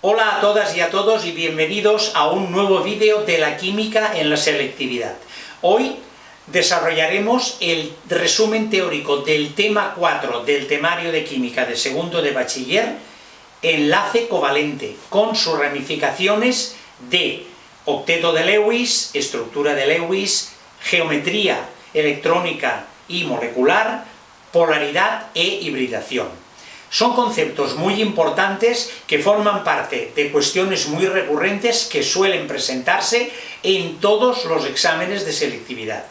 Hola a todas y a todos y bienvenidos a un nuevo vídeo de la química en la selectividad. Hoy desarrollaremos el resumen teórico del tema 4 del temario de química de segundo de bachiller, enlace covalente, con sus ramificaciones de octeto de Lewis, estructura de Lewis, geometría electrónica y molecular, polaridad e hibridación. Son conceptos muy importantes que forman parte de cuestiones muy recurrentes que suelen presentarse en todos los exámenes de selectividad.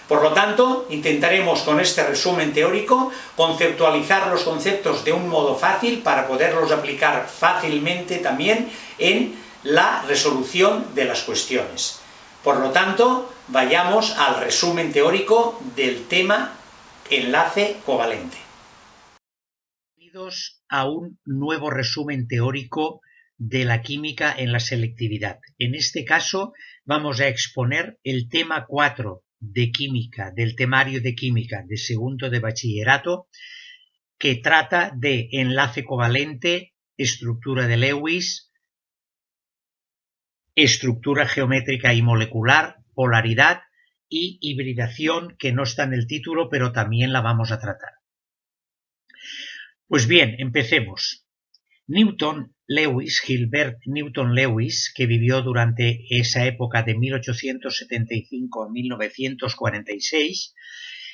Por lo tanto, intentaremos con este resumen teórico conceptualizar los conceptos de un modo fácil para poderlos aplicar fácilmente también en la resolución de las cuestiones. Por lo tanto, vayamos al resumen teórico del tema enlace covalente. Bienvenidos a un nuevo resumen teórico de la química en la selectividad. En este caso vamos a exponer el tema 4 de química, del temario de química de segundo de bachillerato, que trata de enlace covalente, estructura de Lewis, estructura geométrica y molecular, polaridad y hibridación, que no está en el título, pero también la vamos a tratar. Pues bien, empecemos. Gilbert Newton Lewis, que vivió durante esa época de 1875 a 1946,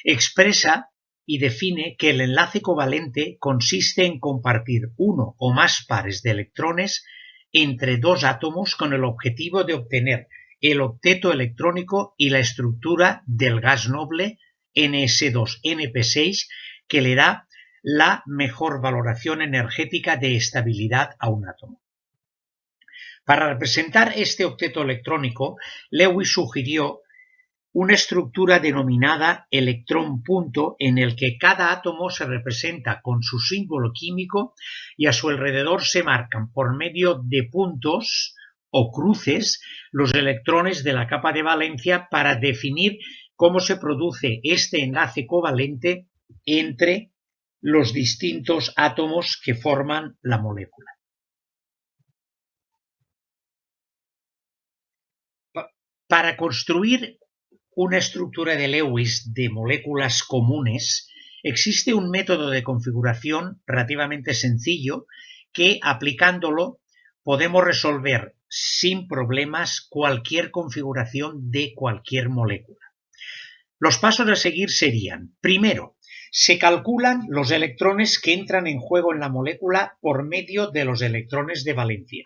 expresa y define que el enlace covalente consiste en compartir uno o más pares de electrones entre dos átomos con el objetivo de obtener el octeto electrónico y la estructura del gas noble NS2-NP6, que le da la mejor valoración energética de estabilidad a un átomo. Para representar este octeto electrónico, Lewis sugirió una estructura denominada electrón punto, en el que cada átomo se representa con su símbolo químico y a su alrededor se marcan por medio de puntos o cruces los electrones de la capa de valencia para definir cómo se produce este enlace covalente entre los distintos átomos que forman la molécula. Para construir una estructura de Lewis de moléculas comunes, existe un método de configuración relativamente sencillo que, aplicándolo, podemos resolver sin problemas cualquier configuración de cualquier molécula. Los pasos a seguir serían: primero, se calculan los electrones que entran en juego en la molécula por medio de los electrones de valencia.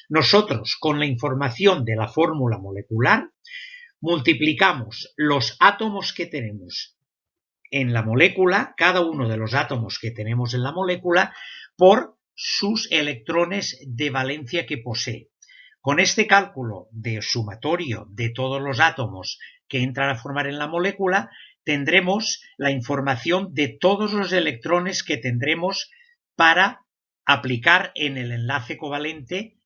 Nosotros, con la información de la fórmula molecular, multiplicamos los átomos que tenemos en la molécula, cada uno de los átomos que tenemos en la molécula, por sus electrones de valencia que posee. Con este cálculo de sumatorio de todos los átomos que entran a formar en la molécula, tendremos la información de todos los electrones que tendremos para aplicar en el enlace covalente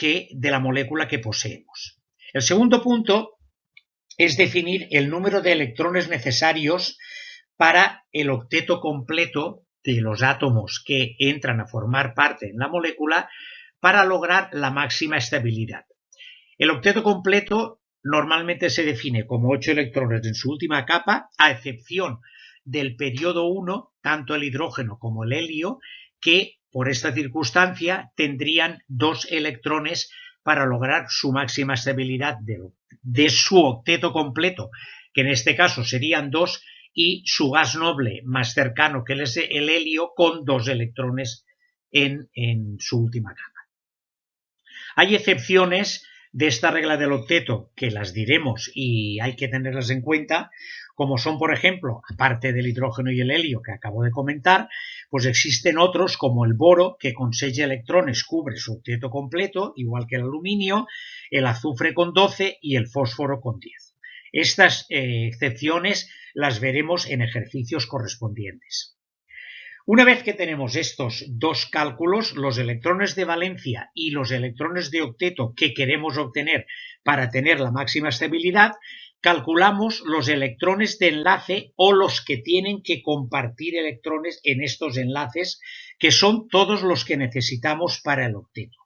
de la molécula que poseemos. El segundo punto es definir el número de electrones necesarios para el octeto completo de los átomos que entran a formar parte en la molécula para lograr la máxima estabilidad. El octeto completo normalmente se define como 8 electrones en su última capa, a excepción del periodo 1, tanto el hidrógeno como el helio, que por esta circunstancia tendrían 2 electrones para lograr su máxima estabilidad de su octeto completo, que en este caso serían 2, y su gas noble más cercano, que es el helio, con 2 electrones en su última capa. Hay excepciones de esta regla del octeto, que las diremos y hay que tenerlas en cuenta, como son, por ejemplo, aparte del hidrógeno y el helio que acabo de comentar, pues existen otros como el boro, que con 6 electrones cubre su octeto completo, igual que el aluminio, el azufre con 12 y el fósforo con 10. Estas excepciones las veremos en ejercicios correspondientes. Una vez que tenemos estos dos cálculos, los electrones de valencia y los electrones de octeto que queremos obtener para tener la máxima estabilidad, calculamos los electrones de enlace o los que tienen que compartir electrones en estos enlaces, que son todos los que necesitamos para el octeto.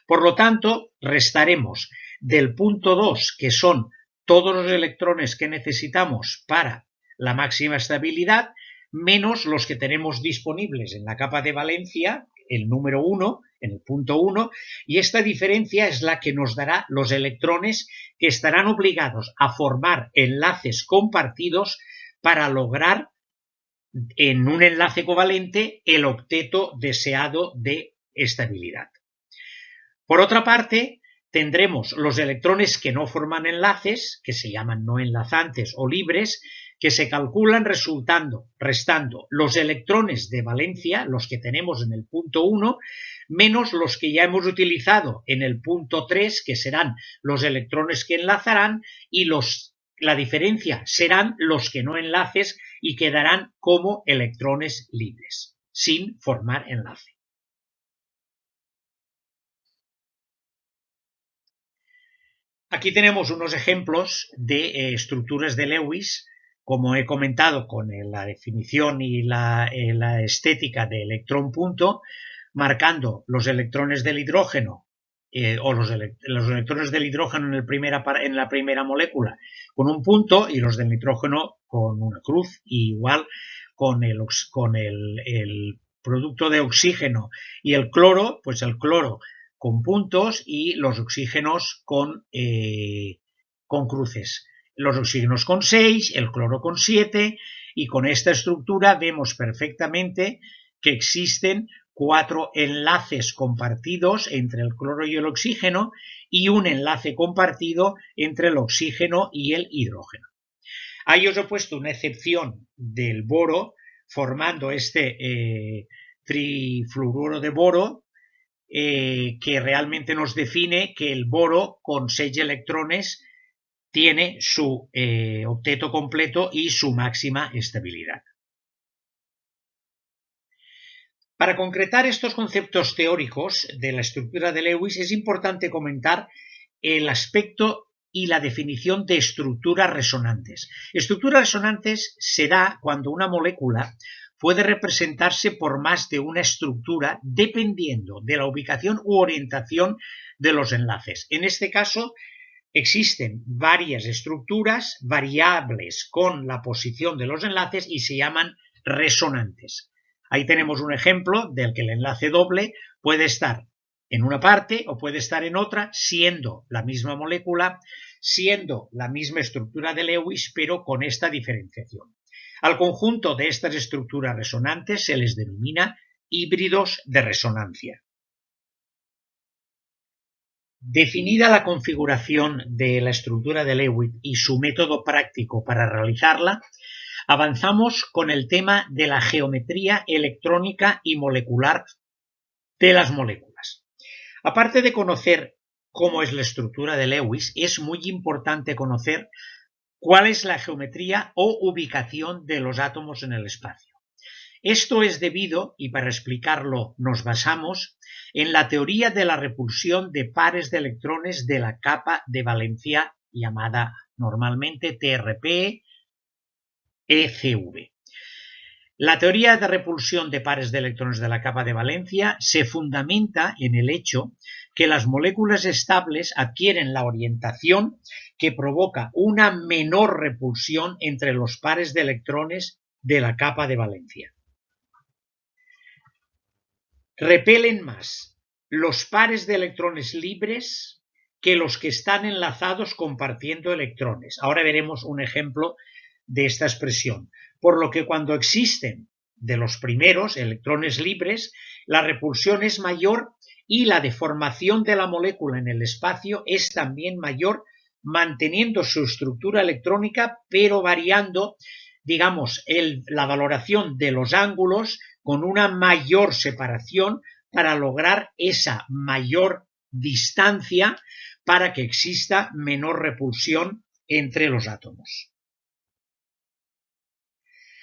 Por lo tanto, restaremos del punto 2, que son todos los electrones que necesitamos para la máxima estabilidad, menos los que tenemos disponibles en la capa de valencia, el número 1, en el punto 1, y esta diferencia es la que nos dará los electrones que estarán obligados a formar enlaces compartidos para lograr en un enlace covalente el octeto deseado de estabilidad. Por otra parte, tendremos los electrones que no forman enlaces, que se llaman no enlazantes o libres, que se calculan restando los electrones de valencia, los que tenemos en el punto 1, menos los que ya hemos utilizado en el punto 3, que serán los electrones que enlazarán, y la diferencia serán los que no enlaces y quedarán como electrones libres, sin formar enlace. Aquí tenemos unos ejemplos de estructuras de Lewis, como he comentado con la definición y la estética de electrón punto, marcando los electrones del hidrógeno o los electrones del hidrógeno en la primera molécula con un punto y los del nitrógeno con una cruz, y igual con el producto de oxígeno y el cloro, pues el cloro con puntos y los oxígenos con cruces. Los oxígenos con 6, el cloro con 7, y con esta estructura vemos perfectamente que existen 4 enlaces compartidos entre el cloro y el oxígeno y un enlace compartido entre el oxígeno y el hidrógeno. Ahí os he puesto una excepción del boro, formando este trifluoruro de boro, que realmente nos define que el boro con 6 electrones tiene su octeto completo y su máxima estabilidad. Para concretar estos conceptos teóricos de la estructura de Lewis es importante comentar el aspecto y la definición de estructuras resonantes. Estructuras resonantes se da cuando una molécula puede representarse por más de una estructura dependiendo de la ubicación u orientación de los enlaces. En este caso, existen varias estructuras variables con la posición de los enlaces y se llaman resonantes. Ahí tenemos un ejemplo del que el enlace doble puede estar en una parte o puede estar en otra, siendo la misma molécula, siendo la misma estructura de Lewis, pero con esta diferenciación. Al conjunto de estas estructuras resonantes se les denomina híbridos de resonancia. Definida la configuración de la estructura de Lewis y su método práctico para realizarla, avanzamos con el tema de la geometría electrónica y molecular de las moléculas. Aparte de conocer cómo es la estructura de Lewis, es muy importante conocer cuál es la geometría o ubicación de los átomos en el espacio. Esto es debido, y para explicarlo nos basamos, en la teoría de la repulsión de pares de electrones de la capa de valencia llamada normalmente TRP ECV. La teoría de repulsión de pares de electrones de la capa de valencia se fundamenta en el hecho que las moléculas estables adquieren la orientación que provoca una menor repulsión entre los pares de electrones de la capa de valencia. Repelen más los pares de electrones libres que los que están enlazados compartiendo electrones. Ahora veremos un ejemplo de esta expresión. Por lo que cuando existen de los primeros electrones libres, la repulsión es mayor y la deformación de la molécula en el espacio es también mayor, manteniendo su estructura electrónica, pero variando, digamos, la valoración de los ángulos con una mayor separación para lograr esa mayor distancia para que exista menor repulsión entre los átomos.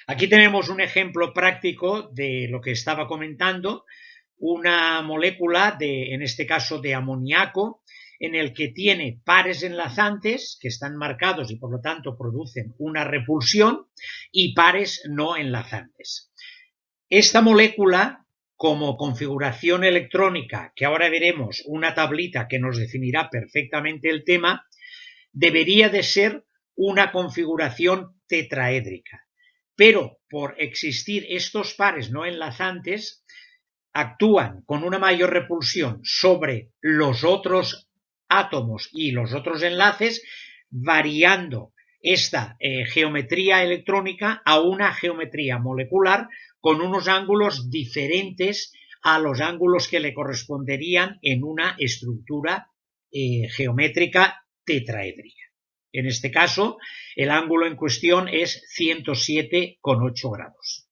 Aquí tenemos un ejemplo práctico de lo que estaba comentando, una molécula en este caso de amoníaco, en el que tiene pares enlazantes que están marcados y por lo tanto producen una repulsión y pares no enlazantes. Esta molécula como configuración electrónica, que ahora veremos una tablita que nos definirá perfectamente el tema, debería de ser una configuración tetraédrica. Pero por existir estos pares no enlazantes, actúan con una mayor repulsión sobre los otros átomos y los otros enlaces, variando esta geometría electrónica a una geometría molecular con unos ángulos diferentes a los ángulos que le corresponderían en una estructura geométrica tetraédrica. En este caso, el ángulo en cuestión es 107,8 grados.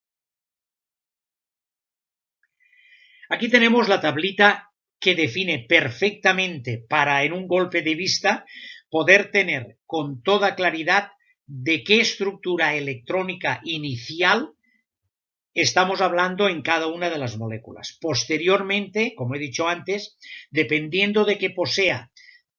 Aquí tenemos la tablita que define perfectamente para, en un golpe de vista, poder tener con toda claridad de qué estructura electrónica inicial estamos hablando en cada una de las moléculas. Posteriormente, como he dicho antes, dependiendo de que posea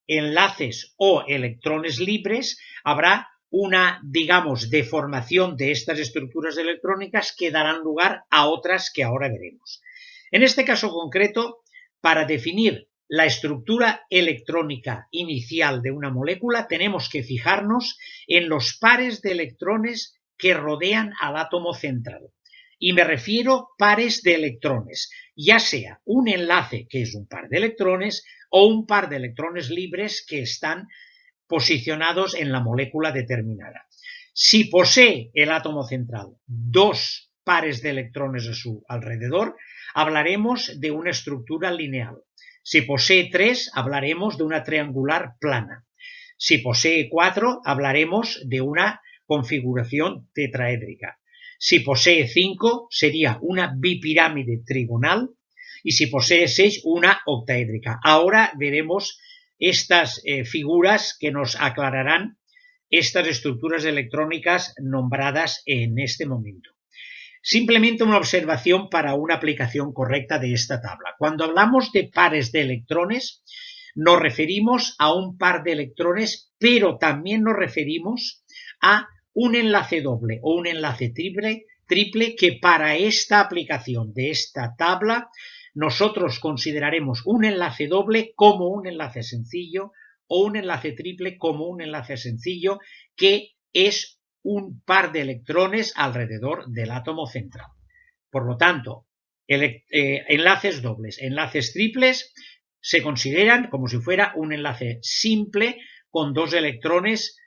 enlaces o electrones libres, habrá una, digamos, deformación de estas estructuras electrónicas que darán lugar a otras que ahora veremos. En este caso concreto, para definir la estructura electrónica inicial de una molécula, tenemos que fijarnos en los pares de electrones que rodean al átomo central. Y me refiero pares de electrones, ya sea un enlace que es un par de electrones o un par de electrones libres que están posicionados en la molécula determinada. Si posee el átomo central dos pares de electrones a su alrededor, hablaremos de una estructura lineal. Si posee 3, hablaremos de una triangular plana. Si posee 4, hablaremos de una configuración tetraédrica. Si posee 5, sería una bipirámide trigonal. Y si posee 6, una octaédrica. Ahora veremos estas figuras que nos aclararán estas estructuras electrónicas nombradas en este momento. Simplemente una observación para una aplicación correcta de esta tabla. Cuando hablamos de pares de electrones, nos referimos a un par de electrones, pero también nos referimos a un enlace doble o un enlace triple que para esta aplicación de esta tabla nosotros consideraremos un enlace doble como un enlace sencillo o un enlace triple como un enlace sencillo, que es un par de electrones alrededor del átomo central. Por lo tanto, enlaces dobles, enlaces triples se consideran como si fuera un enlace simple con dos electrones,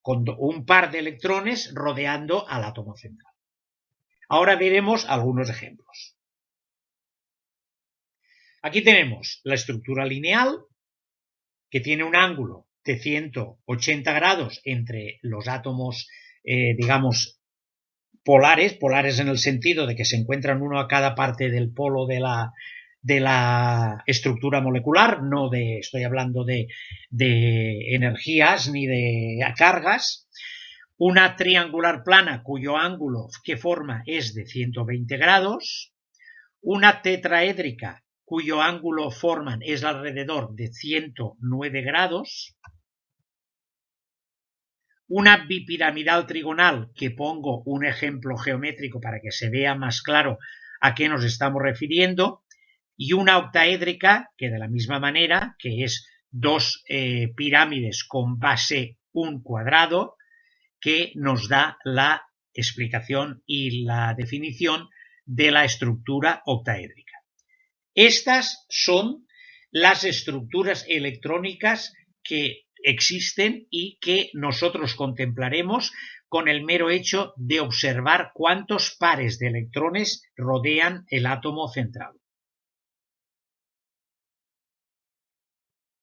con un par de electrones rodeando al átomo central. Ahora veremos algunos ejemplos. Aquí tenemos la estructura lineal, que tiene un ángulo de 180 grados entre los átomos, digamos, polares en el sentido de que se encuentran uno a cada parte del polo de la estructura molecular, estoy hablando de energías ni de cargas. Una triangular plana cuyo ángulo que forma es de 120 grados, una tetraédrica cuyo ángulo forman es alrededor de 109 grados, una bipiramidal trigonal, que pongo un ejemplo geométrico para que se vea más claro a qué nos estamos refiriendo, y una octaédrica, que de la misma manera, que es dos pirámides con base un cuadrado, que nos da la explicación y la definición de la estructura octaédrica. Estas son las estructuras electrónicas que existen y que nosotros contemplaremos con el mero hecho de observar cuántos pares de electrones rodean el átomo central.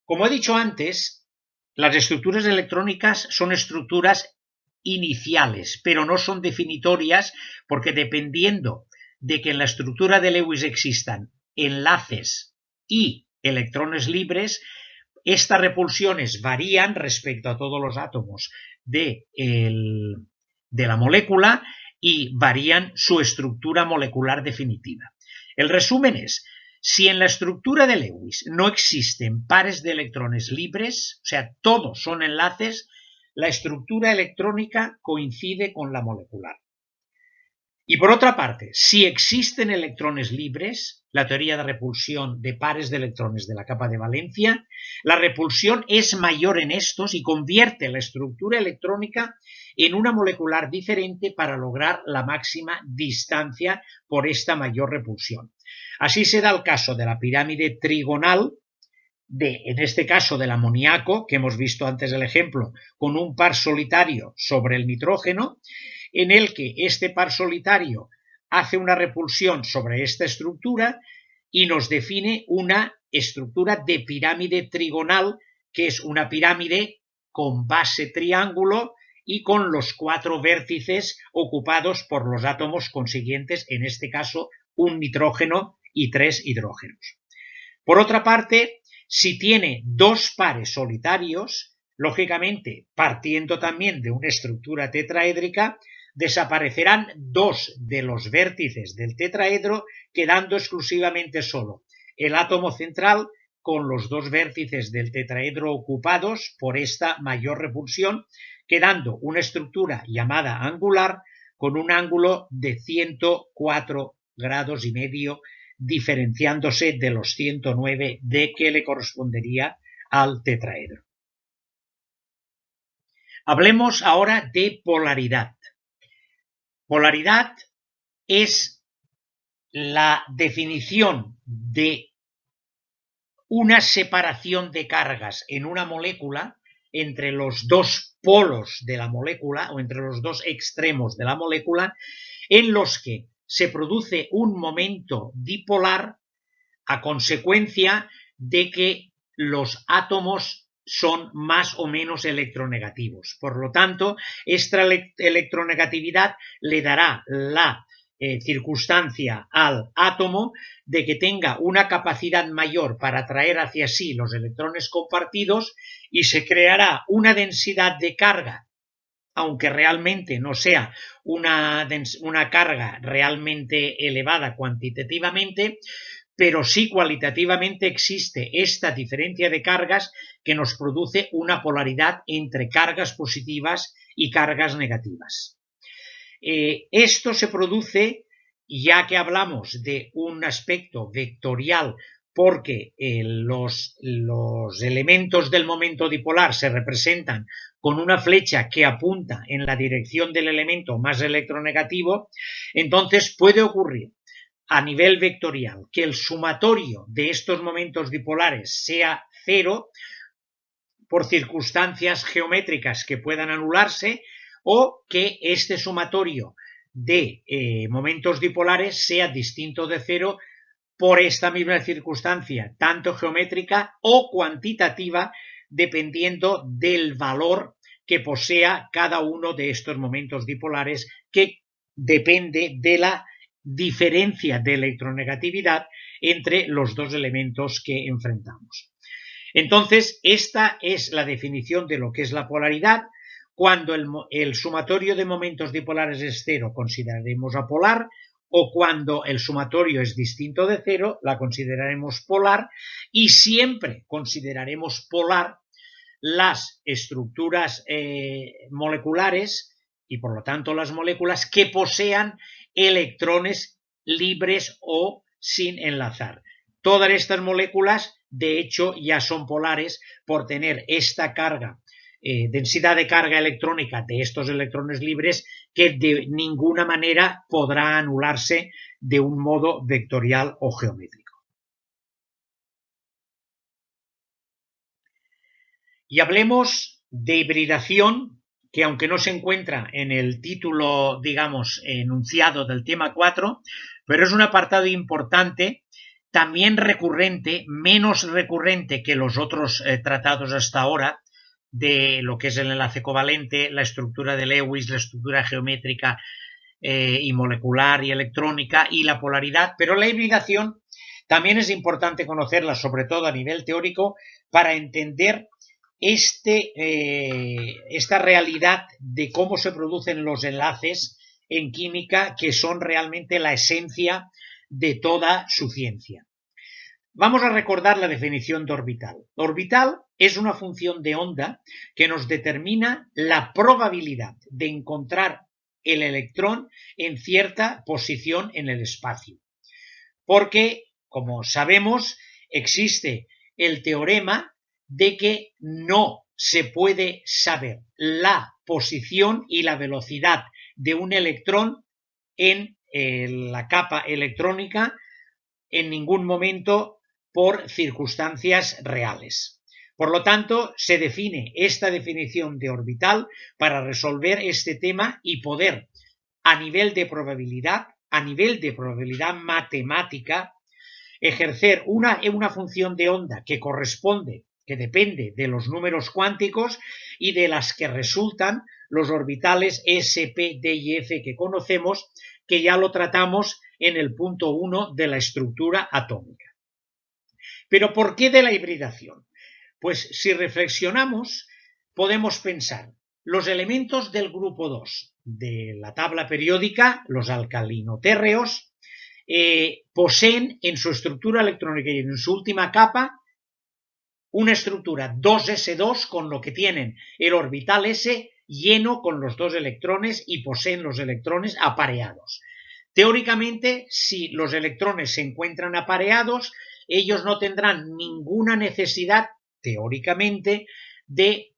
Como he dicho antes, las estructuras electrónicas son estructuras iniciales, pero no son definitorias, porque dependiendo de que en la estructura de Lewis existan enlaces y electrones libres, estas repulsiones varían respecto a todos los átomos de la molécula y varían su estructura molecular definitiva. El resumen es: si en la estructura de Lewis no existen pares de electrones libres, o sea, todos son enlaces, la estructura electrónica coincide con la molecular. Y por otra parte, si existen electrones libres, la teoría de repulsión de pares de electrones de la capa de valencia, la repulsión es mayor en estos y convierte la estructura electrónica en una molecular diferente para lograr la máxima distancia por esta mayor repulsión. Así se da el caso de la pirámide trigonal, en este caso del amoníaco, que hemos visto antes el ejemplo, con un par solitario sobre el nitrógeno, en el que este par solitario hace una repulsión sobre esta estructura y nos define una estructura de pirámide trigonal, que es una pirámide con base triángulo y con los 4 vértices ocupados por los átomos consiguientes, en este caso un nitrógeno y 3 hidrógenos. Por otra parte, si tiene 2 pares solitarios, lógicamente, partiendo también de una estructura tetraédrica, desaparecerán 2 de los vértices del tetraedro, quedando exclusivamente solo el átomo central con los 2 vértices del tetraedro ocupados por esta mayor repulsión, quedando una estructura llamada angular con un ángulo de 104 grados y medio, diferenciándose de los 109 de que le correspondería al tetraedro. Hablemos ahora de polaridad. Polaridad es la definición de una separación de cargas en una molécula entre los 2 polos de la molécula o entre los 2 extremos de la molécula, en los que se produce un momento dipolar a consecuencia de que los átomos son más o menos electronegativos. Por lo tanto, esta electronegatividad le dará la circunstancia al átomo de que tenga una capacidad mayor para atraer hacia sí los electrones compartidos y se creará una densidad de carga, aunque realmente no sea una carga realmente elevada cuantitativamente, pero sí cualitativamente existe esta diferencia de cargas que nos produce una polaridad entre cargas positivas y cargas negativas. Esto se produce, ya que hablamos de un aspecto vectorial, porque los elementos del momento dipolar se representan con una flecha que apunta en la dirección del elemento más electronegativo, entonces puede ocurrir a nivel vectorial que el sumatorio de estos momentos dipolares sea cero por circunstancias geométricas que puedan anularse, o que este sumatorio de momentos dipolares sea distinto de cero por esta misma circunstancia, tanto geométrica o cuantitativa, dependiendo del valor que posea cada uno de estos momentos dipolares, que depende de la diferencia de electronegatividad entre los 2 elementos que enfrentamos. Entonces, esta es la definición de lo que es la polaridad. Cuando el sumatorio de momentos dipolares es cero, consideraremos apolar, o cuando el sumatorio es distinto de cero, la consideraremos polar, y siempre consideraremos polar las estructuras moleculares y por lo tanto las moléculas que posean electrones libres o sin enlazar. Todas estas moléculas, de hecho, ya son polares por tener esta carga, densidad de carga electrónica de estos electrones libres, que de ninguna manera podrá anularse de un modo vectorial o geométrico. Y hablemos de hibridación, que aunque no se encuentra en el título, digamos, enunciado del tema 4, pero es un apartado importante, también recurrente, menos recurrente que los otros tratados hasta ahora, de lo que es el enlace covalente, la estructura de Lewis, la estructura geométrica y molecular y electrónica y la polaridad, pero la hibridación también es importante conocerla, sobre todo a nivel teórico, para entender esta realidad de cómo se producen los enlaces en química, que son realmente la esencia de toda su ciencia. Vamos a recordar la definición de orbital. Orbital es una función de onda que nos determina la probabilidad de encontrar el electrón en cierta posición en el espacio. Porque, como sabemos, existe el teorema de que no se puede saber la posición y la velocidad de un electrón en la capa electrónica en ningún momento por circunstancias reales. Por lo tanto, se define esta definición de orbital para resolver este tema y poder, a nivel de probabilidad matemática, ejercer una función de onda que depende de los números cuánticos y de las que resultan los orbitales S, P, D y F que conocemos, que ya lo tratamos en el punto 1 de la estructura atómica. ¿Pero por qué de la hibridación? Pues si reflexionamos, podemos pensar, los elementos del grupo 2 de la tabla periódica, los alcalinotérreos, poseen en su estructura electrónica y en su última capa una estructura 2s2 con lo que tienen el orbital S lleno con los dos electrones y poseen los electrones apareados. Teóricamente, si los electrones se encuentran apareados, ellos no tendrán ninguna necesidad, teóricamente, de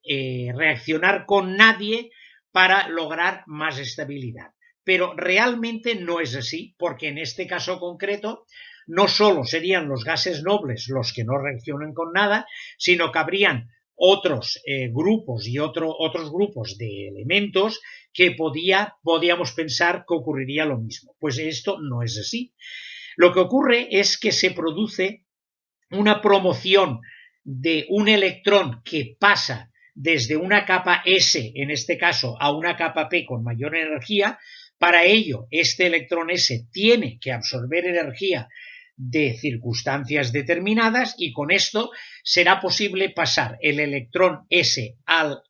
reaccionar con nadie para lograr más estabilidad. Pero realmente no es así, porque en este caso concreto no solo serían los gases nobles los que no reaccionan con nada, sino que habrían otros grupos y otros grupos de elementos que podíamos pensar que ocurriría lo mismo. Pues esto no es así. Lo que ocurre es que se produce una promoción de un electrón que pasa desde una capa S, en este caso, a una capa P con mayor energía. Para ello, este electrón S tiene que absorber energía de circunstancias determinadas y con esto será posible pasar el electrón S al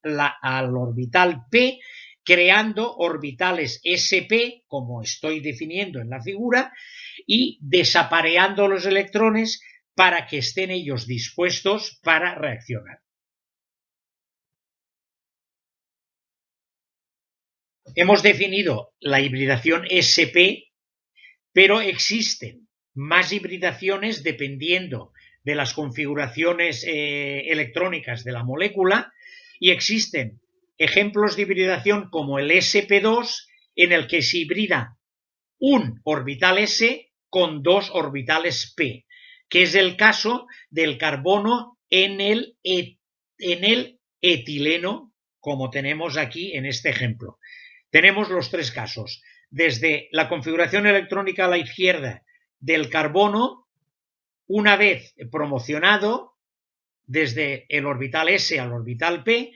orbital P, creando orbitales sp, como estoy definiendo en la figura, y desapareando los electrones para que estén ellos dispuestos para reaccionar. Hemos definido la hibridación sp, pero existen más hibridaciones dependiendo de las configuraciones electrónicas de la molécula, y existen ejemplos de hibridación como el sp2, en el que se hibrida un orbital s con dos orbitales p, que es el caso del carbono en el etileno, como tenemos aquí en este ejemplo. Tenemos los tres casos, desde la configuración electrónica a la izquierda del carbono, una vez promocionado desde el orbital S al orbital P,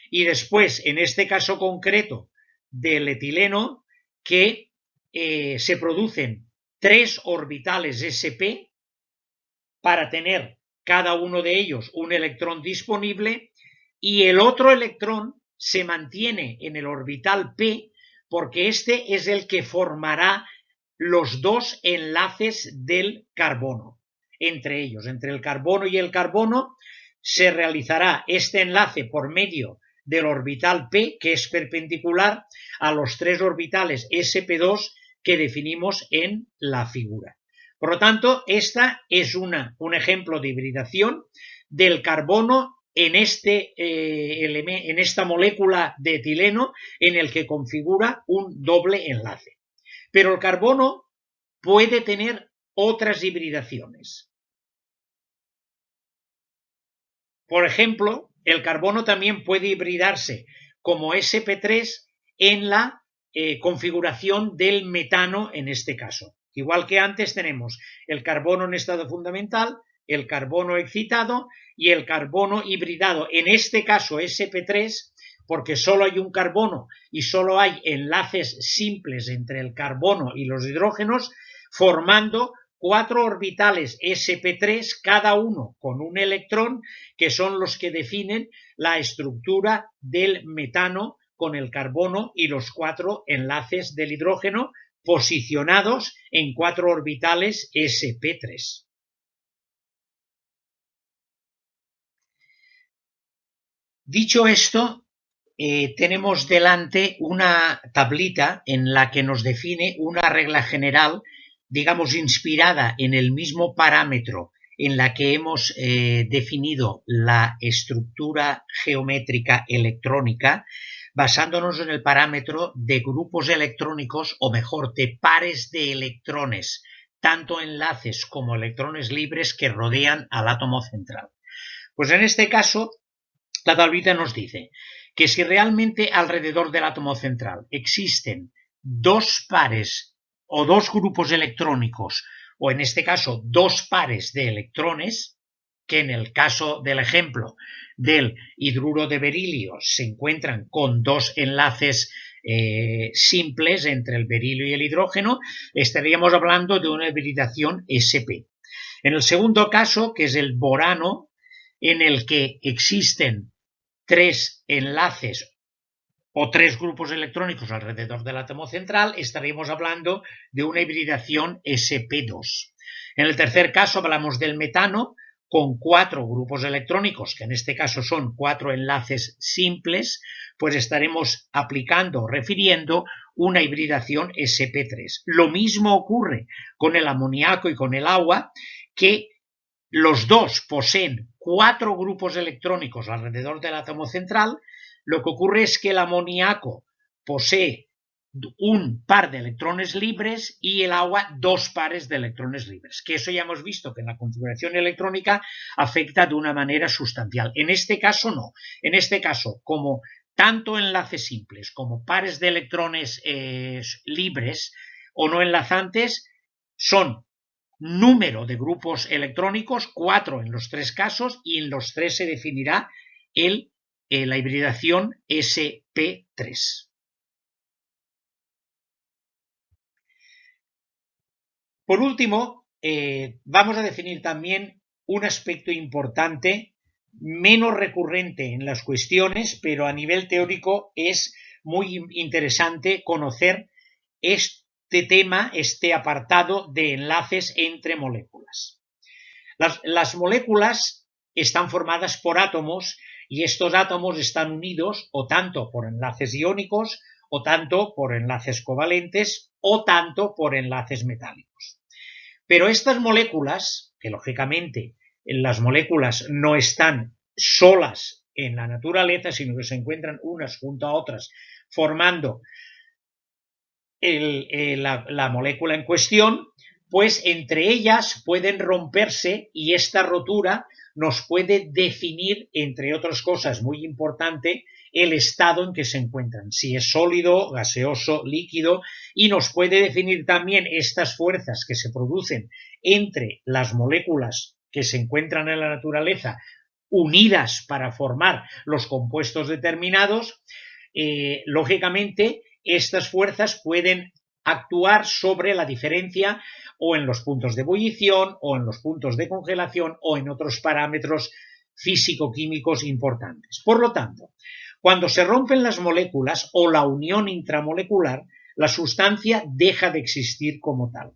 y después, en este caso concreto, del etileno, que se producen tres orbitales sp para tener cada uno de ellos un electrón disponible, y el otro electrón se mantiene en el orbital P porque este es el que formará los dos enlaces del carbono. Entre ellos, entre el carbono y el carbono, se realizará este enlace por medio del orbital P, que es perpendicular a los tres orbitales sp2 que definimos en la figura. Por lo tanto, esta es un ejemplo de hibridación del carbono en esta molécula de etileno, en el que configura un doble enlace. Pero el carbono puede tener otras hibridaciones. Por ejemplo, el carbono también puede hibridarse como sp3 en la configuración del metano en este caso. Igual que antes tenemos el carbono en estado fundamental, el carbono excitado y el carbono hibridado, en este caso sp3, porque solo hay un carbono y solo hay enlaces simples entre el carbono y los hidrógenos, formando cuatro orbitales sp3, cada uno con un electrón, que son los que definen la estructura del metano con el carbono y los cuatro enlaces del hidrógeno posicionados en cuatro orbitales sp3. Dicho esto, tenemos delante una tablita en la que nos define una regla general, digamos, inspirada en el mismo parámetro en la que hemos definido la estructura geométrica electrónica, basándonos en el parámetro de grupos electrónicos, o mejor, de pares de electrones, tanto enlaces como electrones libres que rodean al átomo central. Pues en este caso, la tablita nos dice que si realmente alrededor del átomo central existen dos pares o dos grupos electrónicos, o en este caso dos pares de electrones, que en el caso del ejemplo del hidruro de berilio se encuentran con dos enlaces simples entre el berilio y el hidrógeno, estaríamos hablando de una hibridación sp. En el segundo caso, que es el borano, en el que existen tres enlaces o tres grupos electrónicos alrededor del átomo central, estaríamos hablando de una hibridación sp2. En el tercer caso hablamos del metano, con cuatro grupos electrónicos, que en este caso son cuatro enlaces simples, pues estaremos aplicando o refiriendo una hibridación sp3. Lo mismo ocurre con el amoníaco y con el agua, que los dos poseen cuatro grupos electrónicos alrededor del átomo central. Lo que ocurre es que el amoníaco posee un par de electrones libres y el agua dos pares de electrones libres, que eso ya hemos visto que en la configuración electrónica afecta de una manera sustancial. En este caso no. En este caso, como tanto enlaces simples como pares de electrones libres o no enlazantes son número de grupos electrónicos, 4 en los tres casos, y en los tres se definirá la hibridación sp3. Por último, vamos a definir también un aspecto importante, menos recurrente en las cuestiones, pero a nivel teórico es muy interesante conocer este tema, este apartado de enlaces entre moléculas. Las moléculas están formadas por átomos y estos átomos están unidos o tanto por enlaces iónicos, o tanto por enlaces covalentes, o tanto por enlaces metálicos. Pero estas moléculas, que lógicamente las moléculas no están solas en la naturaleza, sino que se encuentran unas junto a otras formando la molécula en cuestión, pues entre ellas pueden romperse y esta rotura nos puede definir, entre otras cosas muy importante, el estado en que se encuentran, si es sólido, gaseoso, líquido, y nos puede definir también estas fuerzas que se producen entre las moléculas que se encuentran en la naturaleza unidas para formar los compuestos determinados. Lógicamente, estas fuerzas pueden actuar sobre la diferencia o en los puntos de ebullición o en los puntos de congelación o en otros parámetros físico-químicos importantes. Por lo tanto, cuando se rompen las moléculas o la unión intramolecular, la sustancia deja de existir como tal.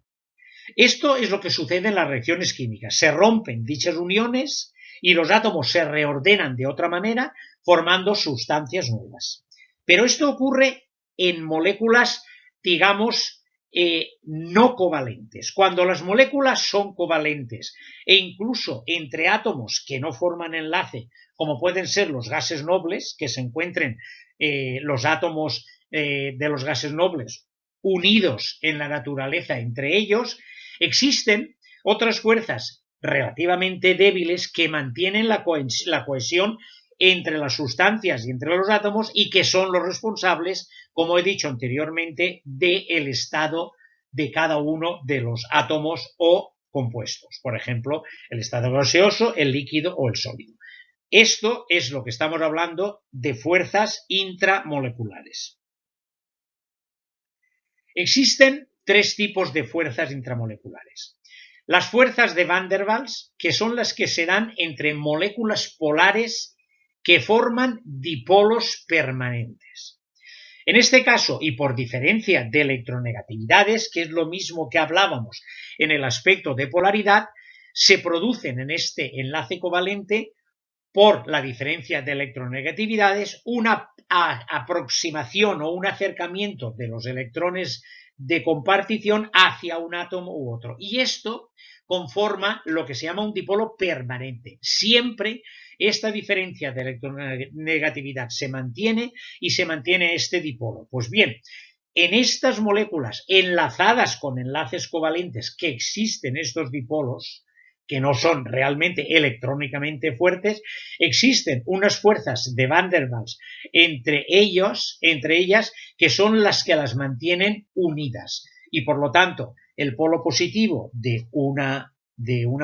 Esto es lo que sucede en las reacciones químicas. Se rompen dichas uniones y los átomos se reordenan de otra manera, formando sustancias nuevas. Pero esto ocurre en moléculas, digamos, no covalentes. Cuando las moléculas son covalentes e incluso entre átomos que no forman enlace, como pueden ser los gases nobles, que se encuentren los átomos de los gases nobles unidos en la naturaleza entre ellos, existen otras fuerzas relativamente débiles que mantienen la cohesión entre las sustancias y entre los átomos y que son los responsables, como he dicho anteriormente, del estado de cada uno de los átomos o compuestos. Por ejemplo, el estado gaseoso, el líquido o el sólido. Esto es lo que estamos hablando de fuerzas intramoleculares. Existen tres tipos de fuerzas intramoleculares. Las fuerzas de Van der Waals, que son las que se dan entre moléculas polares que forman dipolos permanentes. En este caso, y por diferencia de electronegatividades, que es lo mismo que hablábamos en el aspecto de polaridad, se producen en este enlace covalente por la diferencia de electronegatividades, una aproximación o un acercamiento de los electrones de compartición hacia un átomo u otro. Y esto conforma lo que se llama un dipolo permanente. Siempre esta diferencia de electronegatividad se mantiene y se mantiene este dipolo. Pues bien, en estas moléculas enlazadas con enlaces covalentes que existen estos dipolos, que no son realmente electrónicamente fuertes, existen unas fuerzas de Van der Waals entre ellas, que son las que las mantienen unidas. Y por lo tanto, el polo positivo de una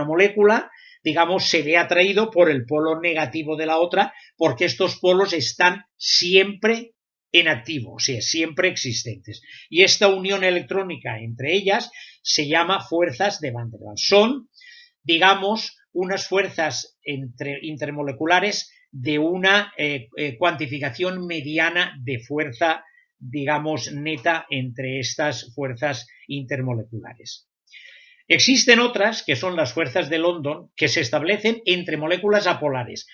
molécula, digamos, se ve atraído por el polo negativo de la otra, porque estos polos están siempre en activo, o sea, siempre existentes. Y esta unión electrónica entre ellas se llama fuerzas de Van der Waals. Son, digamos, unas fuerzas intermoleculares de una cuantificación mediana de fuerza, digamos, neta entre estas fuerzas intermoleculares. Existen otras, que son las fuerzas de London, que se establecen entre moléculas apolares.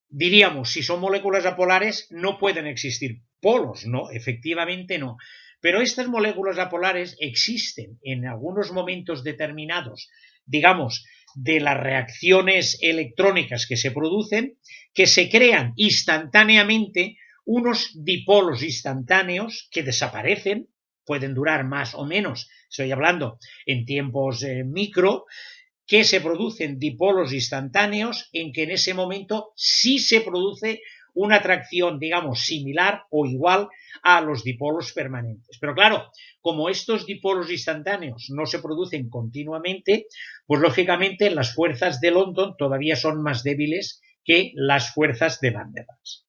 Diríamos, si son moléculas apolares, no pueden existir polos, ¿no? Efectivamente no. Pero estas moléculas apolares existen en algunos momentos determinados, digamos, de las reacciones electrónicas que se producen, que se crean instantáneamente unos dipolos instantáneos que desaparecen, pueden durar más o menos, estoy hablando en tiempos micro, que se producen dipolos instantáneos en que en ese momento sí se produce una atracción, digamos, similar o igual a los dipolos permanentes. Pero claro, como estos dipolos instantáneos no se producen continuamente, pues lógicamente las fuerzas de London todavía son más débiles que las fuerzas de Van der Waals.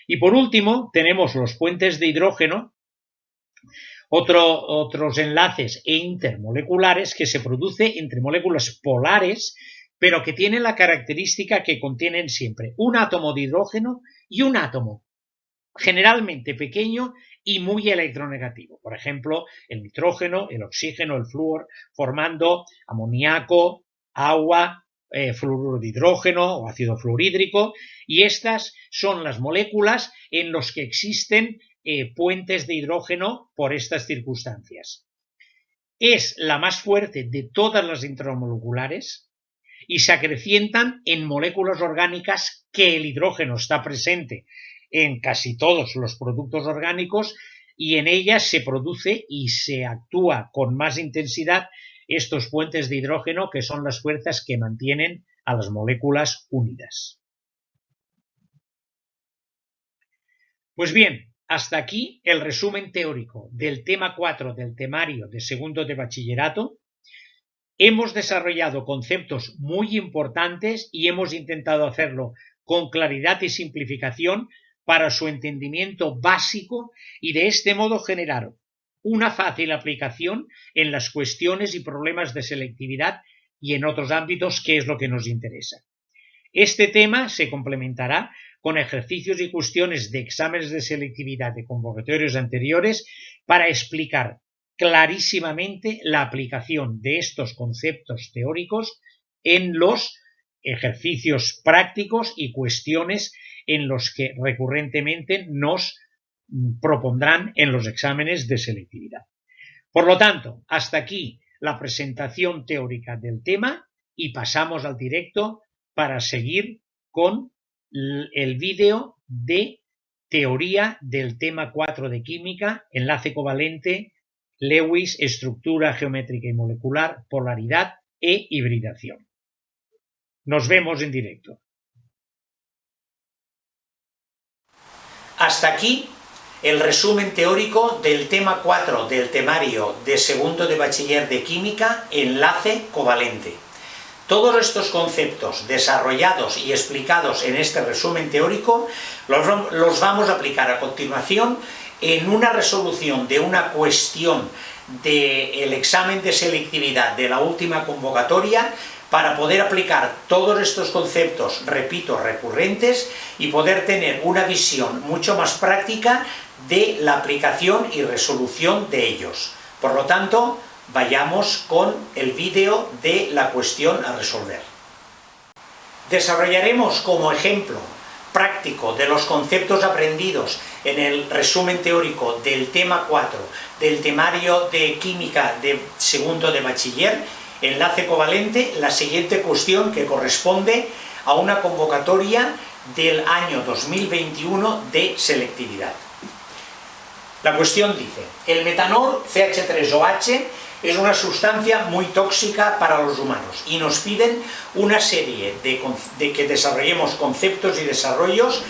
Y por último, tenemos los puentes de hidrógeno, otros enlaces intermoleculares que se producen entre moléculas polares, pero que tienen la característica que contienen siempre un átomo de hidrógeno y un átomo generalmente pequeño y muy electronegativo. Por ejemplo, el nitrógeno, el oxígeno, el flúor, formando amoníaco, agua, fluoruro de hidrógeno o ácido fluorhídrico, y estas son las moléculas en las que existen puentes de hidrógeno por estas circunstancias. Es la más fuerte de todas las intramoleculares y se acrecientan en moléculas orgánicas que el hidrógeno está presente en casi todos los productos orgánicos y en ellas se produce y se actúa con más intensidad estos puentes de hidrógeno, que son las fuerzas que mantienen a las moléculas unidas. Pues bien, hasta aquí el resumen teórico del tema 4 del temario de segundo de bachillerato. Hemos desarrollado conceptos muy importantes y hemos intentado hacerlo con claridad y simplificación para su entendimiento básico y de este modo generar una fácil aplicación en las cuestiones y problemas de selectividad y en otros ámbitos, que es lo que nos interesa. Este tema se complementará con ejercicios y cuestiones de exámenes de selectividad de convocatorios anteriores para explicar clarísimamente la aplicación de estos conceptos teóricos en los ejercicios prácticos y cuestiones en los que recurrentemente nos propondrán en los exámenes de selectividad. Por lo tanto, hasta aquí la presentación teórica del tema y pasamos al directo para seguir con el vídeo de teoría del tema 4 de química, enlace covalente, Lewis, estructura geométrica y molecular, polaridad e hibridación. Nos vemos en directo. Hasta aquí el resumen teórico del tema 4 del temario de segundo de bachiller de química, enlace covalente. Todos estos conceptos desarrollados y explicados en este resumen teórico los vamos a aplicar a continuación en una resolución de una cuestión del examen de selectividad de la última convocatoria, para poder aplicar todos estos conceptos, repito, recurrentes, y poder tener una visión mucho más práctica de la aplicación y resolución de ellos. Por lo tanto, vayamos con el vídeo de la cuestión a resolver. Desarrollaremos como ejemplo práctico de los conceptos aprendidos en el resumen teórico del tema 4 del temario de química de segundo de bachiller, enlace covalente, la siguiente cuestión que corresponde a una convocatoria del año 2021 de selectividad. La cuestión dice: el metanol CH3OH es una sustancia muy tóxica para los humanos y nos piden una serie de que desarrollemos conceptos y desarrollos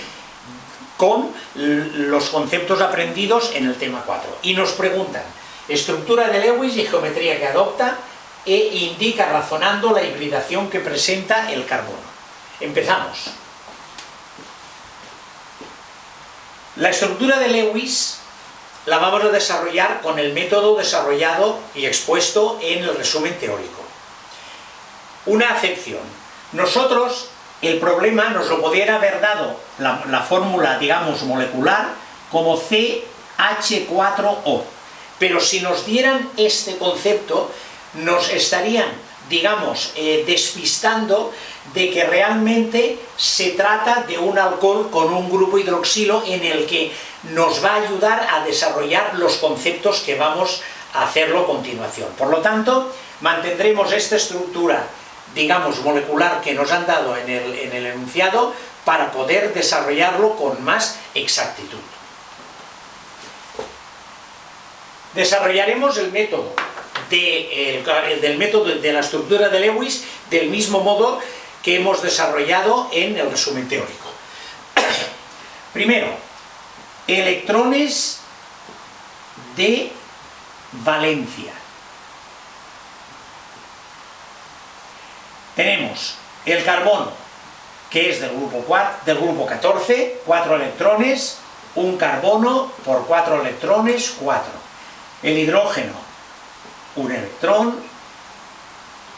con los conceptos aprendidos en el tema 4. Y nos preguntan estructura de Lewis y geometría que adopta e indica razonando la hibridación que presenta el carbono. Empezamos. La estructura de Lewis la vamos a desarrollar con el método desarrollado y expuesto en el resumen teórico. Una acepción. Nosotros, el problema nos lo podría haber dado la fórmula, digamos, molecular como CH4O. Pero si nos dieran este concepto, nos estarían, digamos, despistando de que realmente se trata de un alcohol con un grupo hidroxilo en el que nos va a ayudar a desarrollar los conceptos que vamos a hacerlo a continuación. Por lo tanto, mantendremos esta estructura, digamos, molecular que nos han dado en el enunciado para poder desarrollarlo con más exactitud. Desarrollaremos el método del método de la estructura de Lewis del mismo modo que hemos desarrollado en el resumen teórico. Primero, electrones de valencia. Tenemos el carbono, que es del grupo 14, 4 electrones, un carbono por 4 electrones, 4. El hidrógeno, un electrón,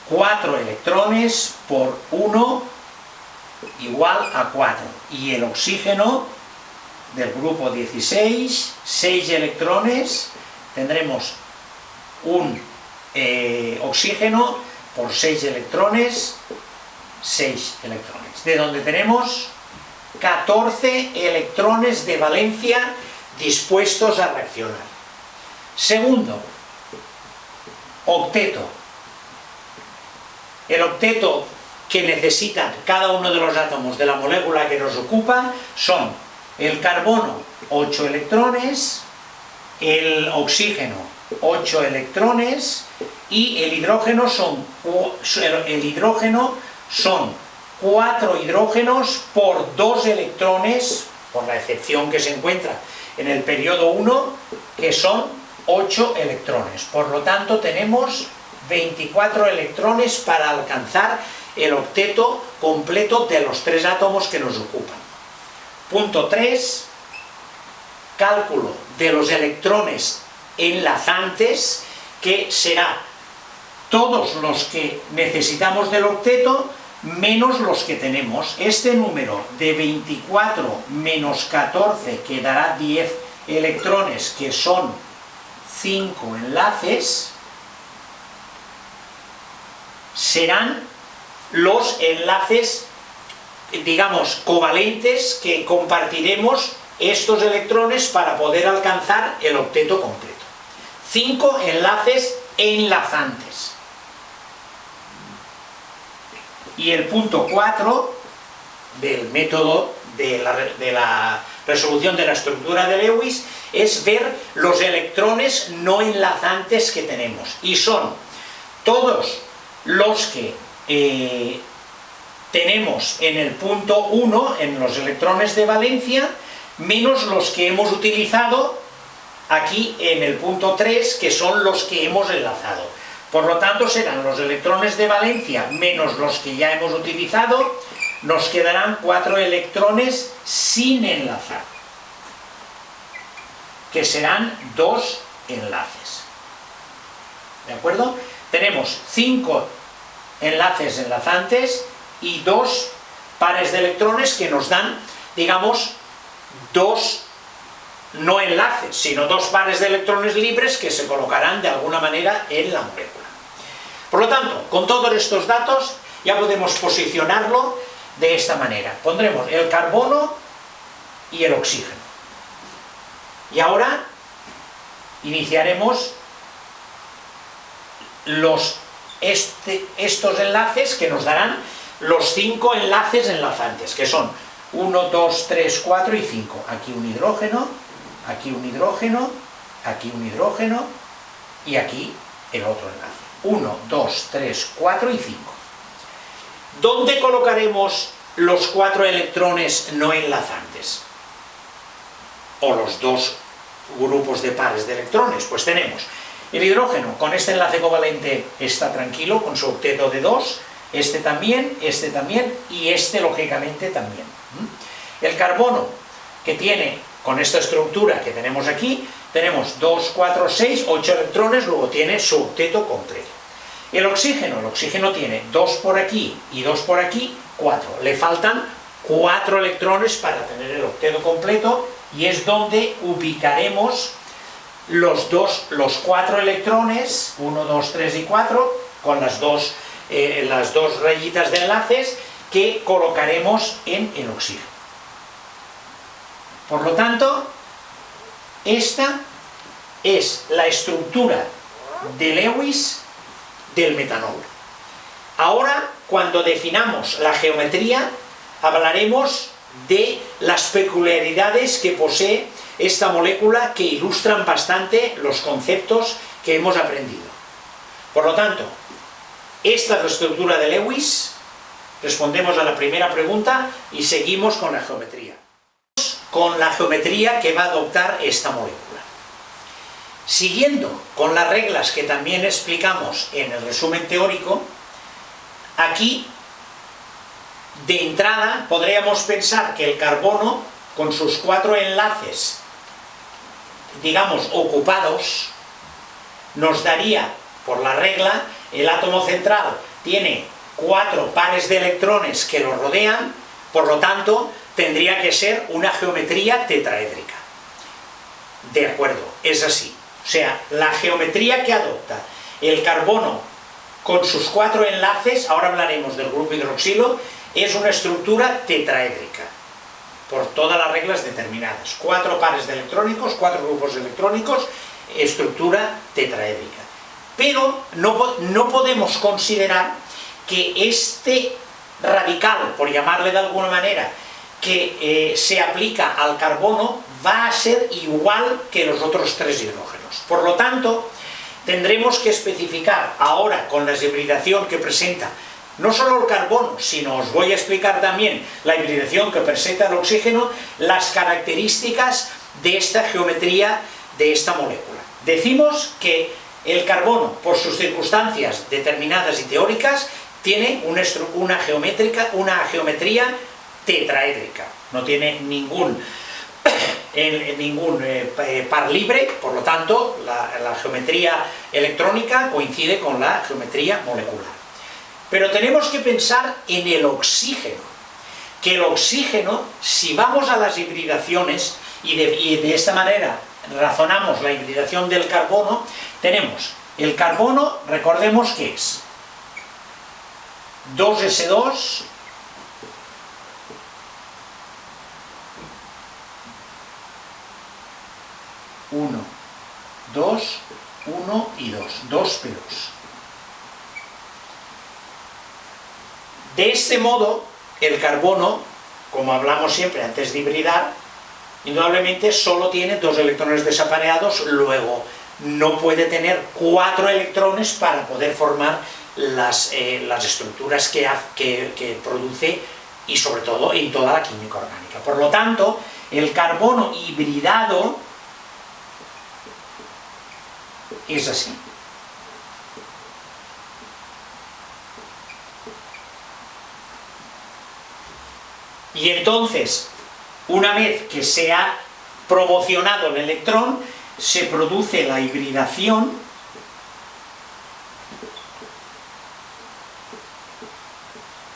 4 electrones por 1 igual a 4. Y el oxígeno del grupo 16, 6 electrones, tendremos un oxígeno por 6 electrones, 6 electrones. De donde tenemos 14 electrones de valencia dispuestos a reaccionar. Segundo, octeto. El octeto que necesitan cada uno de los átomos de la molécula que nos ocupa son el carbono 8 electrones, el oxígeno 8 electrones y el hidrógeno son 4 hidrógenos por 2 electrones, por la excepción que se encuentra en el periodo 1, que son 8 electrones. Por lo tanto, tenemos 24 electrones para alcanzar el octeto completo de los 3 átomos que nos ocupan. Punto 3. Cálculo de los electrones enlazantes, que será todos los que necesitamos del octeto menos los que tenemos. Este número de 24 menos 14, que dará 10 electrones, que son 5 enlaces, serán los enlaces, digamos, covalentes que compartiremos estos electrones para poder alcanzar el octeto completo. 5 enlaces enlazantes. Y el punto 4 del método de la resolución de la estructura de Lewis es ver los electrones no enlazantes que tenemos. Y son todos los que tenemos en el punto 1, en los electrones de valencia, menos los que hemos utilizado aquí en el punto 3, que son los que hemos enlazado. Por lo tanto, serán los electrones de valencia menos los que ya hemos utilizado, nos quedarán 4 electrones sin enlazar, que serán 2 enlaces. ¿De acuerdo? Tenemos 5 enlaces enlazantes y 2 pares de electrones que nos dan, digamos, 2 no enlaces, sino 2 pares de electrones libres que se colocarán de alguna manera en la molécula. Por lo tanto, con todos estos datos ya podemos posicionarlo de esta manera. Pondremos el carbono y el oxígeno. Y ahora iniciaremos estos enlaces que nos darán los 5 enlaces enlazantes, que son 1, 2, 3, 4 y 5. Aquí un hidrógeno, aquí un hidrógeno, aquí un hidrógeno y aquí el otro enlace. 1, 2, 3, 4 y 5. ¿Dónde colocaremos los 4 electrones no enlazantes? O los 2 grupos de pares de electrones. Pues tenemos el hidrógeno, con este enlace covalente está tranquilo, con su octeto de 2, este también, y este lógicamente también. El carbono, que tiene, con esta estructura que tenemos aquí, tenemos 2, 4, 6, 8 electrones, luego tiene su octeto completo. El oxígeno tiene 2 por aquí y 2 por aquí, 4. Le faltan 4 electrones para tener el octeto completo, y es donde ubicaremos los 4 electrones, 1, 2, 3 y 4, con las dos rayitas de enlaces que colocaremos en el oxígeno. Por lo tanto, esta es la estructura de Lewis del metanol. Ahora, cuando definamos la geometría, hablaremos de las peculiaridades que posee esta molécula, que ilustran bastante los conceptos que hemos aprendido. Por lo tanto, esta es la estructura de Lewis. Respondemos a la primera pregunta y seguimos con la geometría. Con la geometría que va a adoptar esta molécula. Siguiendo con las reglas que también explicamos en el resumen teórico, aquí, de entrada, podríamos pensar que el carbono, con sus 4 enlaces, digamos, ocupados, nos daría, por la regla, el átomo central tiene 4 pares de electrones que lo rodean, por lo tanto, tendría que ser una geometría tetraédrica. De acuerdo, es así. O sea, la geometría que adopta el carbono con sus 4 enlaces, ahora hablaremos del grupo hidroxilo, es una estructura tetraédrica, por todas las reglas determinadas. 4 pares de electrónicos, 4 grupos electrónicos, estructura tetraédrica. Pero no podemos considerar que este radical, por llamarle de alguna manera, que se aplica al carbono, va a ser igual que los otros 3 hidrógenos. Por lo tanto, tendremos que especificar ahora, con la hibridación que presenta no solo el carbono, sino os voy a explicar también la hibridación que presenta el oxígeno, las características de esta geometría de esta molécula. Decimos que el carbono, por sus circunstancias determinadas y teóricas, tiene una geometría tetraédrica. No tiene ningún par libre, por lo tanto, la geometría electrónica coincide con la geometría molecular. Pero tenemos que pensar en el oxígeno, que el oxígeno, si vamos a las hibridaciones y de esta manera razonamos la hibridación del carbono, tenemos el carbono, recordemos que es 2s2 1, 2, 1 y 2, 2p2. De este modo, el carbono, como hablamos siempre antes de hibridar, indudablemente solo tiene 2 electrones desapareados, luego no puede tener 4 electrones para poder formar las estructuras que produce, y sobre todo en toda la química orgánica. Por lo tanto, el carbono hibridado es así. Y entonces, una vez que se ha promocionado el electrón, se produce la hibridación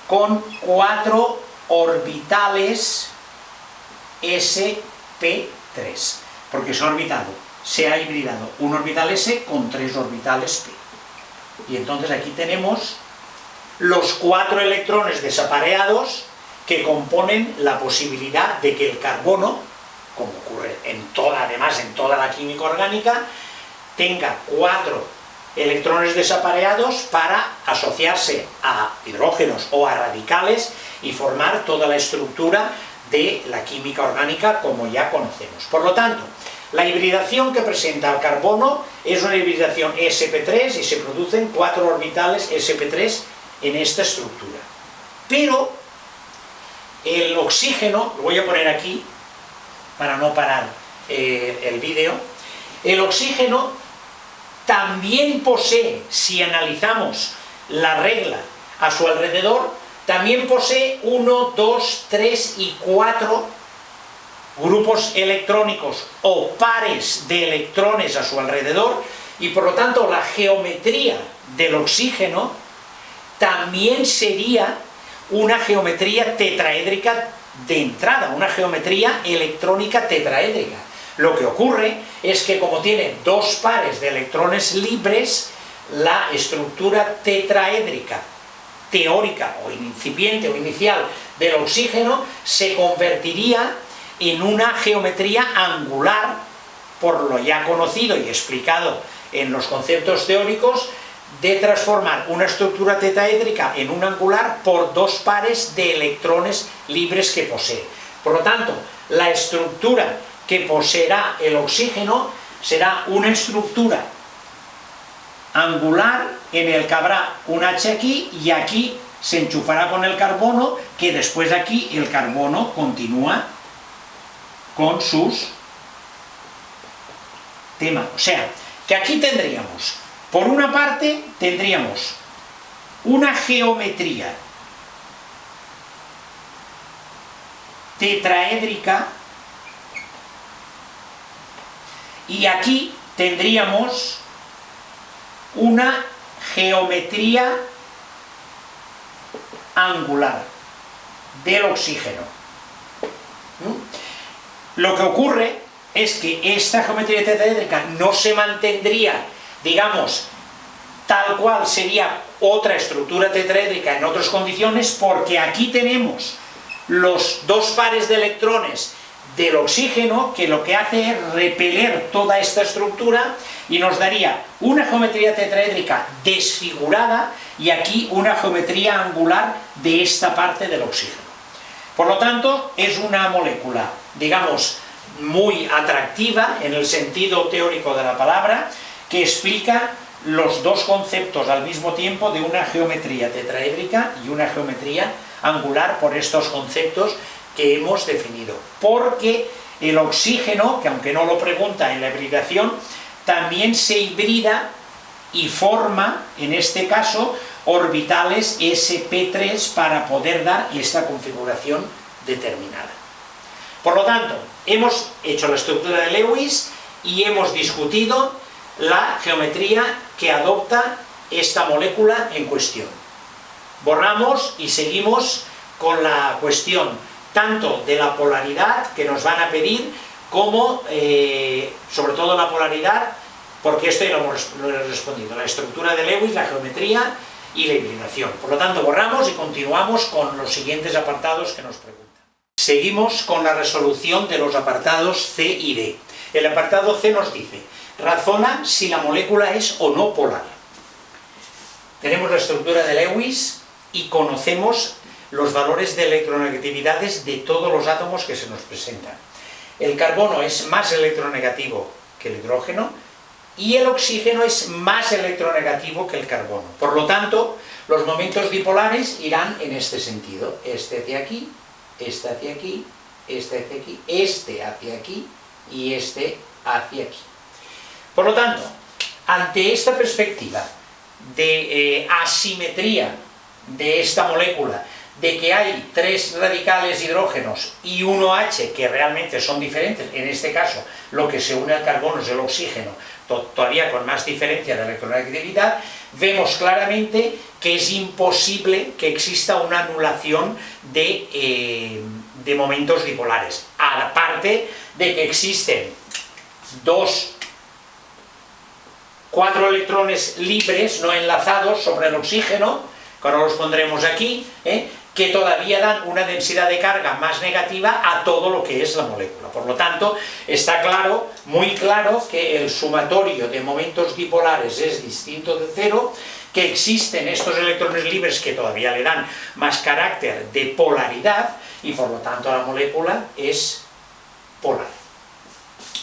con 4 orbitales sp3, porque se ha hibridado un orbital s con 3 orbitales p. Y entonces aquí tenemos los 4 electrones desapareados que componen la posibilidad de que el carbono, como ocurre además en toda la química orgánica, tenga 4 electrones desapareados para asociarse a hidrógenos o a radicales y formar toda la estructura de la química orgánica como ya conocemos. Por lo tanto, la hibridación que presenta el carbono es una hibridación sp3 y se producen 4 orbitales sp3 en esta estructura. Pero el oxígeno, lo voy a poner aquí para no parar el vídeo, el oxígeno también posee, si analizamos la regla a su alrededor, también posee 1, 2, 3 y 4 grupos electrónicos o pares de electrones a su alrededor, y por lo tanto la geometría del oxígeno también sería una geometría tetraédrica de entrada, una geometría electrónica tetraédrica. Lo que ocurre es que como tiene 2 pares de electrones libres, la estructura tetraédrica teórica o incipiente o inicial del oxígeno se convertiría en una geometría angular, por lo ya conocido y explicado en los conceptos teóricos, de transformar una estructura tetraédrica en un angular por 2 pares de electrones libres que posee. Por lo tanto, la estructura que poseerá el oxígeno será una estructura angular en el que habrá un H aquí y aquí se enchufará con el carbono, que después aquí el carbono continúa con sus temas. O sea, que aquí tendríamos, por una parte, tendríamos una geometría tetraédrica y aquí tendríamos una geometría angular del oxígeno. Lo que ocurre es que esta geometría tetraédrica no se mantendría, digamos, tal cual sería otra estructura tetraédrica en otras condiciones, porque aquí tenemos los 2 pares de electrones del oxígeno, que lo que hace es repeler toda esta estructura y nos daría una geometría tetraédrica desfigurada y aquí una geometría angular de esta parte del oxígeno. Por lo tanto, es una molécula, digamos, muy atractiva en el sentido teórico de la palabra, que explica los 2 conceptos al mismo tiempo de una geometría tetraédrica y una geometría angular por estos conceptos que hemos definido. Porque el oxígeno, que aunque no lo pregunta en la hibridación, también se hibrida y forma, en este caso, orbitales sp3 para poder dar esta configuración determinada. Por lo tanto, hemos hecho la estructura de Lewis y hemos discutido la geometría que adopta esta molécula en cuestión. Borramos y seguimos con la cuestión tanto de la polaridad que nos van a pedir, como sobre todo la polaridad, porque esto ya lo he respondido, la estructura de Lewis, la geometría y la hibridación. Por lo tanto, borramos y continuamos con los siguientes apartados que nos preguntan. Seguimos con la resolución de los apartados C y D. El apartado C nos dice: razona si la molécula es o no polar. Tenemos la estructura de Lewis y conocemos los valores de electronegatividades de todos los átomos que se nos presentan. El carbono es más electronegativo que el hidrógeno y el oxígeno es más electronegativo que el carbono. Por lo tanto, los momentos dipolares irán en este sentido: este hacia aquí, este hacia aquí, este hacia aquí, este hacia aquí y este hacia aquí. Por lo tanto, ante esta perspectiva de asimetría de esta molécula, de que hay 3 radicales hidrógenos y 1 H que realmente son diferentes, en este caso lo que se une al carbono es el oxígeno, todavía con más diferencia de electronegatividad, vemos claramente que es imposible que exista una anulación de momentos dipolares, aparte de que existen 4 electrones libres no enlazados sobre el oxígeno, que ahora los pondremos aquí, que todavía dan una densidad de carga más negativa a todo lo que es la molécula. Por lo tanto, está claro, muy claro, que el sumatorio de momentos dipolares es distinto de cero, que existen estos electrones libres que todavía le dan más carácter de polaridad, y por lo tanto la molécula es polar.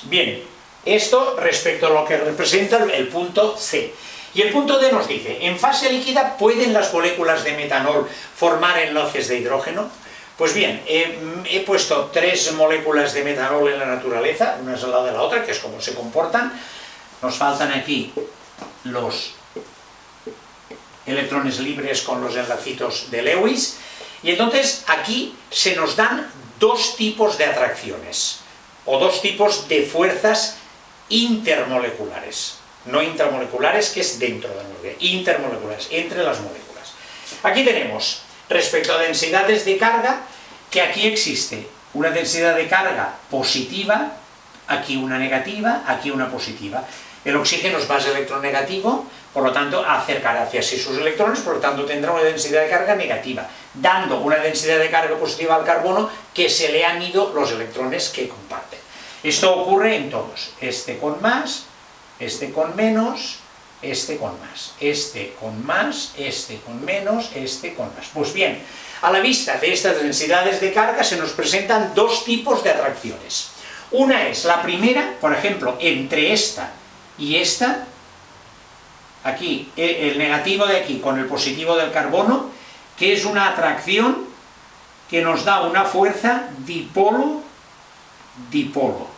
Bien, esto respecto a lo que representa el punto C. Y el punto D nos dice, en fase líquida, ¿pueden las moléculas de metanol formar enlaces de hidrógeno? Pues bien, he puesto 3 moléculas de metanol en la naturaleza, una al lado de la otra, que es como se comportan. Nos faltan aquí los electrones libres con los enlacitos de Lewis, y entonces aquí se nos dan 2 tipos de atracciones, o 2 tipos de fuerzas intermoleculares. No intramoleculares, que es dentro de la molécula, intermoleculares, entre las moléculas. Aquí tenemos, respecto a densidades de carga, que aquí existe una densidad de carga positiva, aquí una negativa, aquí una positiva. El oxígeno es más electronegativo, por lo tanto acercará hacia sí sus electrones, por lo tanto tendrá una densidad de carga negativa, dando una densidad de carga positiva al carbono, que se le han ido los electrones que comparten. Esto ocurre en todos, este con más, este con menos, este con más, este con más, este con menos, este con más. Pues bien, a la vista de estas densidades de carga se nos presentan 2 tipos de atracciones. Una es la primera, por ejemplo, entre esta y esta, aquí, el negativo de aquí con el positivo del carbono, que es una atracción que nos da una fuerza dipolo-dipolo.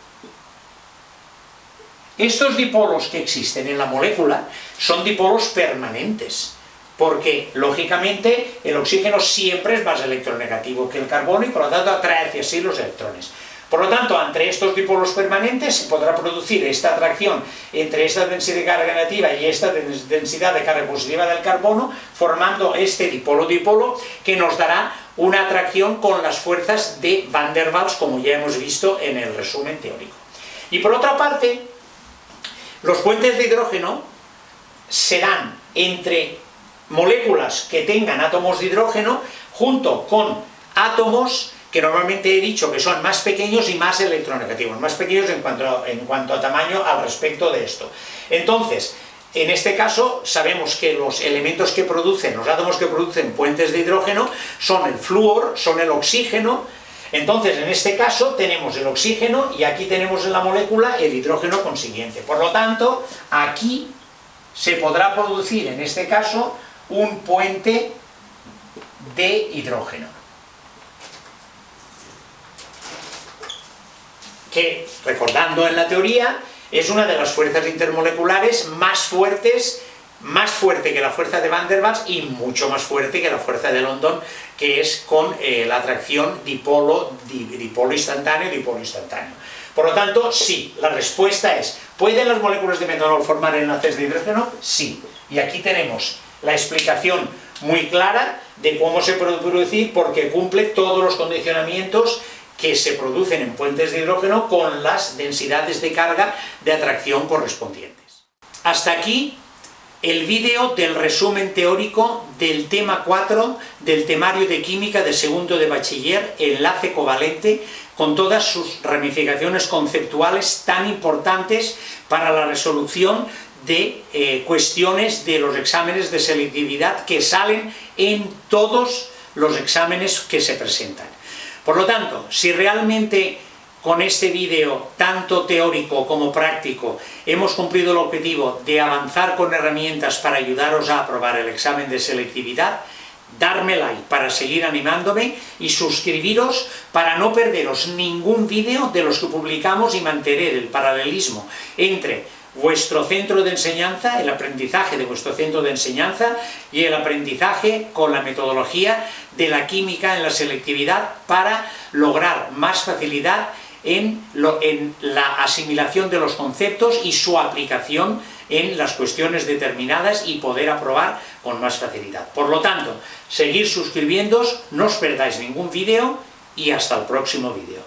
Estos dipolos que existen en la molécula son dipolos permanentes, porque, lógicamente, el oxígeno siempre es más electronegativo que el carbono y, por lo tanto, atrae hacia sí los electrones. Por lo tanto, entre estos dipolos permanentes se podrá producir esta atracción entre esta densidad de carga negativa y esta densidad de carga positiva del carbono, formando este dipolo-dipolo, que nos dará una atracción con las fuerzas de Van der Waals, como ya hemos visto en el resumen teórico. Y por otra parte, los puentes de hidrógeno serán entre moléculas que tengan átomos de hidrógeno junto con átomos que normalmente he dicho que son más pequeños y más electronegativos, más pequeños en cuanto a tamaño al respecto de esto. Entonces, en este caso, sabemos que los elementos que producen, los átomos que producen puentes de hidrógeno, son el flúor, son el oxígeno. Entonces, en este caso, tenemos el oxígeno y aquí tenemos en la molécula el hidrógeno consiguiente. Por lo tanto, aquí se podrá producir, en este caso, un puente de hidrógeno, que, recordando en la teoría, es una de las fuerzas intermoleculares más fuertes, más fuerte que la fuerza de Van der Waals y mucho más fuerte que la fuerza de London, que es con la atracción dipolo instantáneo, dipolo instantáneo. Por lo tanto, sí, la respuesta es, ¿pueden las moléculas de metanol formar enlaces de hidrógeno? Sí. Y aquí tenemos la explicación muy clara de cómo se puede producir, porque cumple todos los condicionamientos que se producen en puentes de hidrógeno con las densidades de carga de atracción correspondientes. Hasta aquí el vídeo del resumen teórico del tema 4 del temario de química de segundo de bachiller, enlace covalente, con todas sus ramificaciones conceptuales tan importantes para la resolución de cuestiones de los exámenes de selectividad que salen en todos los exámenes que se presentan. Por lo tanto, si realmente con este vídeo, tanto teórico como práctico, hemos cumplido el objetivo de avanzar con herramientas para ayudaros a aprobar el examen de selectividad, darme like para seguir animándome y suscribiros para no perderos ningún vídeo de los que publicamos y mantener el paralelismo entre vuestro centro de enseñanza, el aprendizaje de vuestro centro de enseñanza y el aprendizaje con la metodología de la química en la selectividad para lograr más facilidad en la asimilación de los conceptos y su aplicación en las cuestiones determinadas y poder aprobar con más facilidad. Por lo tanto, seguir suscribiéndoos, no os perdáis ningún vídeo y hasta el próximo vídeo.